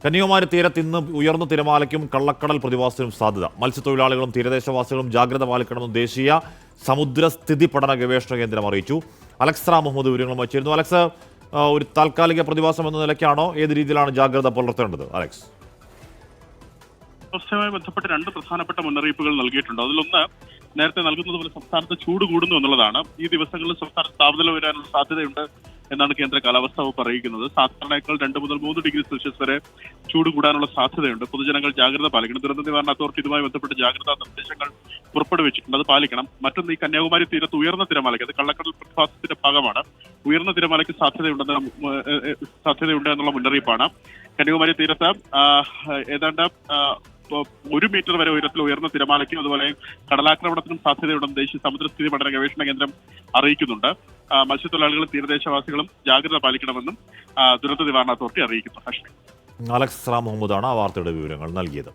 കന്യാകുമാരി തീരത്ത് ഇന്ന് ഉയർന്ന തിരമാലയ്ക്കും കള്ളക്കടൽ പ്രതിഭാസത്തിനും സാധ്യത. മത്സ്യത്തൊഴിലാളികളും തീരദേശവാസികളും ജാഗ്രത പാലിക്കണമെന്ന് ദേശീയ സമുദ്രസ്ഥിതി പഠന ഗവേഷണ കേന്ദ്രം അറിയിച്ചു. അലക്സ് റാം മുഹമ്മദ് വിവരങ്ങളുമായി ചേരുന്നു. അലക്സ്, ഒരു താൽക്കാലിക പ്രതിഭാസം എന്ന നിലയ്ക്കാണോ, ഏത് രീതിയിലാണ് ജാഗ്രത പുലർത്തേണ്ടത്? അലക്സ്, കാലാവസ്ഥയുമായി ബന്ധപ്പെട്ട് രണ്ട് പ്രധാനപ്പെട്ട മുന്നറിയിപ്പുകൾ നൽകിയിട്ടുണ്ട്. അതിലൊന്ന് നേരത്തെ നൽകുന്നത് പോലെ സംസ്ഥാനത്ത് ചൂട് കൂടുന്നു എന്നുള്ളതാണ്. ഈ ദിവസങ്ങളിൽ സംസ്ഥാനത്ത് താപനില ഉയരാനുള്ള സാധ്യതയുണ്ട് എന്നാണ് കേന്ദ്ര കാലാവസ്ഥാ വകുപ്പ് അറിയിക്കുന്നത്. സാധാരണയേക്കാൾ 2 മുതൽ 3 ഡിഗ്രി സെൽഷ്യസ് വരെ ചൂട് കൂടാനുള്ള സാധ്യതയുണ്ട്. പൊതുജനങ്ങൾ ജാഗ്രത പാലിക്കണം. ദുരന്ത നിവാരണ അതോറിറ്റി ഇതുമായി ബന്ധപ്പെട്ട് ജാഗ്രതാ നിർദ്ദേശങ്ങൾ പുറപ്പെടുവിച്ചിട്ടുണ്ട്. അത് പാലിക്കണം. മറ്റൊന്ന്, ഈ കന്യാകുമാരി തീരത്ത് ഉയർന്ന തിരമാലയ്ക്ക്, അത് കള്ളക്കടൽ പ്രതിഭാസത്തിന്റെ ഭാഗമാണ്, ഉയർന്ന തിരമാലയ്ക്ക് സാധ്യതയുണ്ട് എന്നുള്ള മുന്നറിയിപ്പാണ്. കന്യാകുമാരി തീരത്ത് ഏതാണ്ട് 1 മീറ്റർ വരെ ഉയരത്തിൽ ഉയർന്ന തിരമാലയ്ക്കും അതുപോലെ കടലാക്രമണത്തിനും സാധ്യതയുണ്ടെന്ന് ദേശീയ സമുദ്രസ്ഥിതി പഠന ഗവേഷണ കേന്ദ്രം അറിയിക്കുന്നുണ്ട്. മത്സ്യത്തൊഴിലാളികളും തീരദേശവാസികളും ജാഗ്രത പാലിക്കണമെന്നും ദുരന്ത നിവാരണ അതോറിറ്റി അറിയിക്കുന്നു. അലക്സ് റാം മുഹമ്മദാണ് ആ വാർത്തയുടെ വിവരങ്ങൾ നൽകിയത്.